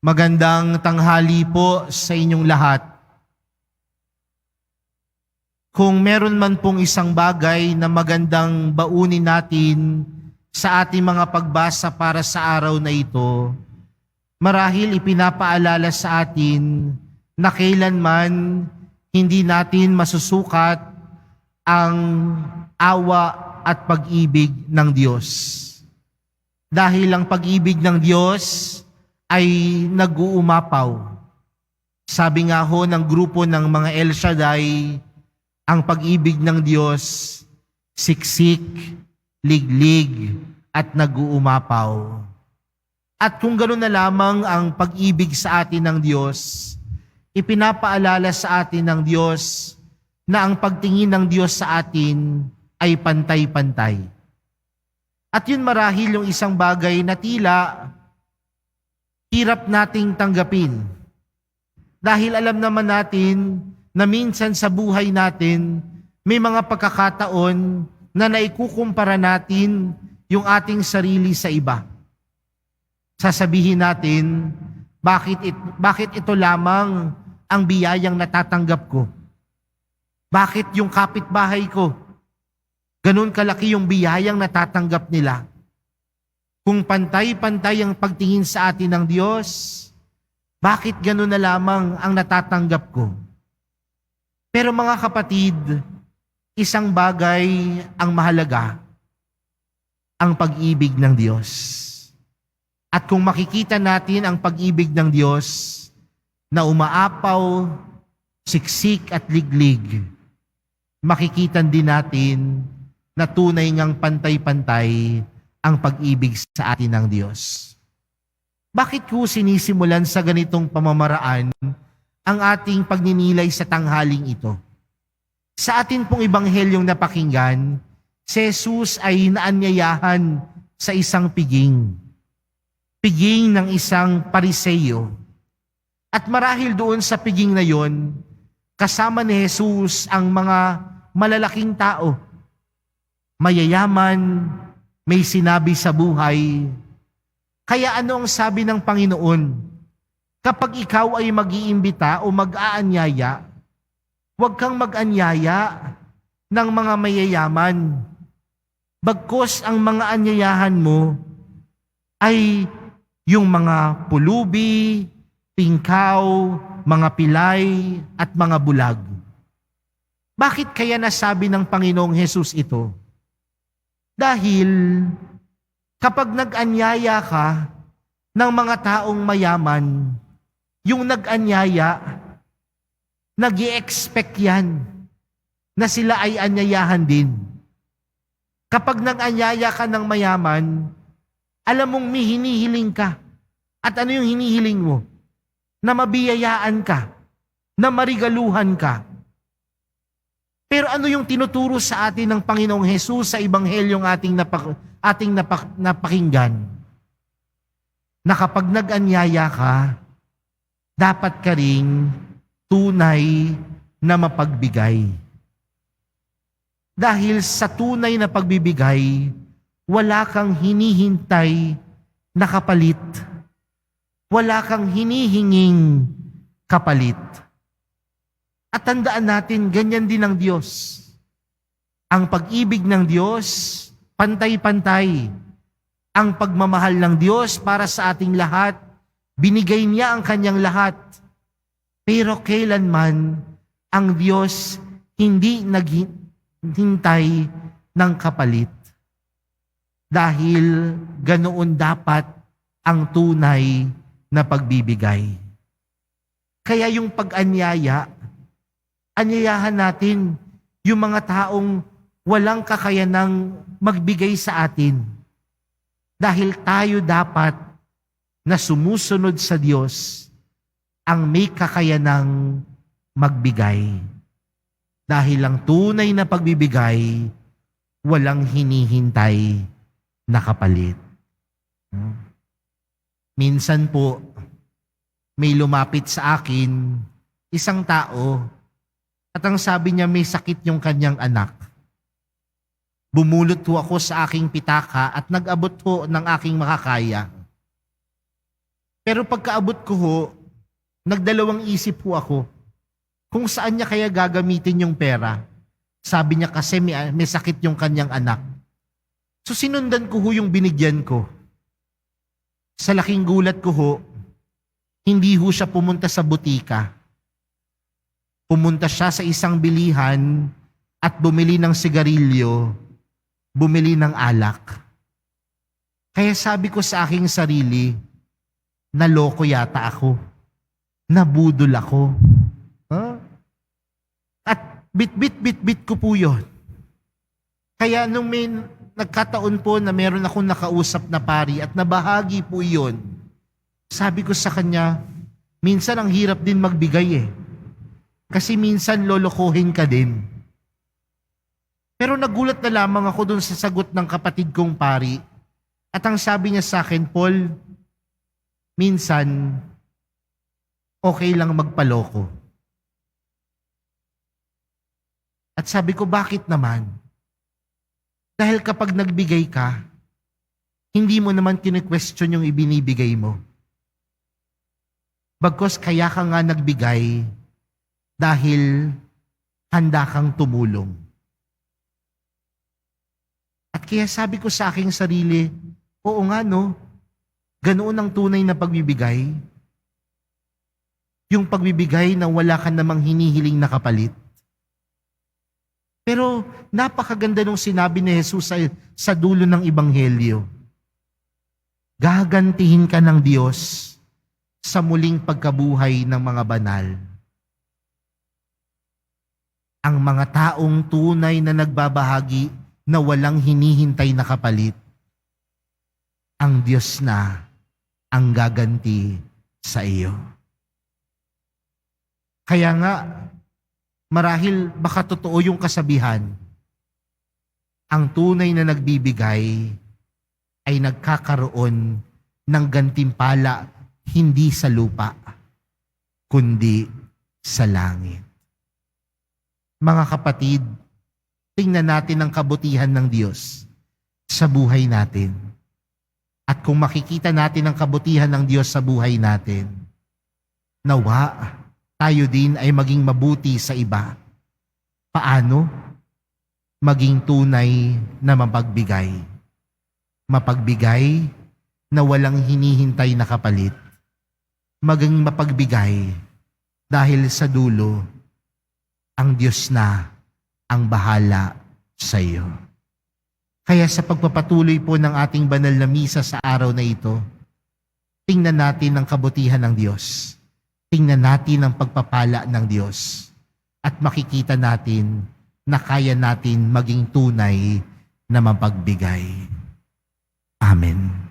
Magandang tanghali po sa inyong lahat. Kung meron man pong isang bagay na magandang baunin natin sa ating mga pagbasa para sa araw na ito, marahil ipinapaalala sa atin na kailanman hindi natin masusukat ang awa at pag-ibig ng Diyos. Dahil ang pag-ibig ng Diyos ay nag-uumapaw. Sabi nga ho ng grupo ng mga El Shaddai, ang pag-ibig ng Diyos, siksik, liglig, at nag-uumapaw. At kung gano'n na lamang ang pag-ibig sa atin ng Diyos, ipinapaalala sa atin ng Diyos na ang pagtingin ng Diyos sa atin ay pantay-pantay. At yun marahil yung isang bagay na tila hirap nating tanggapin. Dahil alam naman natin na minsan sa buhay natin, may mga pagkakataon na naikukumpara natin yung ating sarili sa iba. Sasabihin natin, bakit ito lamang ang biyayang natatanggap ko? Bakit yung kapitbahay ko, ganun kalaki yung biyayang natatanggap nila? Kung pantay-pantay ang pagtingin sa atin ng Diyos, bakit gano'n na lamang ang natatanggap ko? Pero mga kapatid, isang bagay ang mahalaga, ang pag-ibig ng Diyos. At kung makikita natin ang pag-ibig ng Diyos na umaapaw, siksik at liglig, makikita din natin na tunay ngang pantay-pantay ang pag-ibig sa atin ng Diyos. Bakit ko sinisimulan sa ganitong pamamaraan ang ating pagninilay sa tanghaling ito? Sa atin pong ibanghelyong napakinggan, si Jesus ay naanyayahan sa isang piging. Piging ng isang Pariseo. At marahil doon sa piging na yon, kasama ni Jesus ang mga malalaking tao, mayayaman, may sinabi sa buhay. Kaya ano ang sabi ng Panginoon? Kapag ikaw ay mag-iimbita o mag-aanyaya, huwag kang mag-anyaya ng mga mayayaman. Bagkus ang mga anyayahan mo ay yung mga pulubi, pingkaw, mga pilay, at mga bulag. Bakit kaya nasabi ng Panginoong Hesus ito? Dahil kapag nag-anyaya ka ng mga taong mayaman, yung nag-anyaya, nag-i-expect yan na sila ay anyayahan din. Kapag nag-anyaya ka ng mayaman, alam mong may hinihiling ka. At ano yung hinihiling mo? Na mabiyayaan ka, na marigaluhan ka. Pero ano yung tinuturo sa atin ng Panginoong Hesus sa Ebanghelyong ating napakinggan? Na kapag nag-anyaya ka, dapat ka ring tunay na mapagbigay. Dahil sa tunay na pagbibigay, wala kang hinihintay na kapalit. Wala kang hinihinging kapalit. At tandaan natin, ganyan din ang Diyos. Ang pag-ibig ng Diyos, pantay-pantay. Ang pagmamahal ng Diyos para sa ating lahat, binigay niya ang kanyang lahat. Pero kailanman, ang Diyos hindi naghintay ng kapalit. Dahil ganoon dapat ang tunay na pagbibigay. Kaya yung pag-anyaya, anyayahan natin yung mga taong walang kakayanang magbigay sa atin. Dahil tayo dapat na sumusunod sa Diyos ang may kakayanang magbigay. Dahil ang tunay na pagbibigay, walang hinihintay na kapalit. Minsan po, may lumapit sa akin, isang tao, at ang sabi niya may sakit yung kanyang anak. Bumulot ho ako sa aking pitaka at nag-abot ho ng aking makakaya. Pero pagkaabot ko ho, nagdalawang isip ho ako kung saan niya kaya gagamitin yung pera. Sabi niya kasi may sakit yung kanyang anak. So sinundan ko ho yung binigyan ko. Sa laking gulat ko ho, hindi ho siya pumunta sa butika. Pumunta siya sa isang bilihan at bumili ng sigarilyo, bumili ng alak. Kaya sabi ko sa aking sarili, naloko yata ako. Nabudol ako. Huh? At bit ko po yun. Kaya nung may nagkataon po na meron akong nakausap na pari at nabahagi po yun, sabi ko sa kanya, minsan ang hirap din magbigay eh. Kasi minsan lolokohin ka din. Pero nagulat na lamang ako dun sa sagot ng kapatid kong pari. At ang sabi niya sa akin, Paul, minsan, okay lang magpaloko. At sabi ko, bakit naman? Dahil kapag nagbigay ka, hindi mo naman kine-question yung ibinibigay mo. Bagkus kaya ka nga nagbigay dahil handa kang tumulong. At kaya sabi ko sa aking sarili, oo nga no, ganoon ang tunay na pagbibigay. Yung pagbibigay na wala ka namang hinihiling na kapalit. Pero napakaganda nung sinabi ni Jesus sa dulo ng Ebanghelyo. Gagantihin ka ng Diyos sa muling pagkabuhay ng mga banal. Ang mga taong tunay na nagbabahagi na walang hinihintay na kapalit, ang Diyos na ang gaganti sa iyo. Kaya nga, marahil baka totoo yung kasabihan, ang tunay na nagbibigay ay nagkakaroon ng gantimpala hindi sa lupa, kundi sa langit. Mga kapatid, tingnan natin ang kabutihan ng Diyos sa buhay natin. At kung makikita natin ang kabutihan ng Diyos sa buhay natin, nawa tayo din ay maging mabuti sa iba. Paano? Maging tunay na mapagbigay. Mapagbigay na walang hinihintay na kapalit. Maging mapagbigay dahil sa dulo, ang Diyos na ang bahala sa iyo. Kaya sa pagpapatuloy po ng ating banal na misa sa araw na ito, tingnan natin ang kabutihan ng Diyos. Tingnan natin ang pagpapala ng Diyos. At makikita natin na kaya natin maging tunay na mapagbigay. Amen.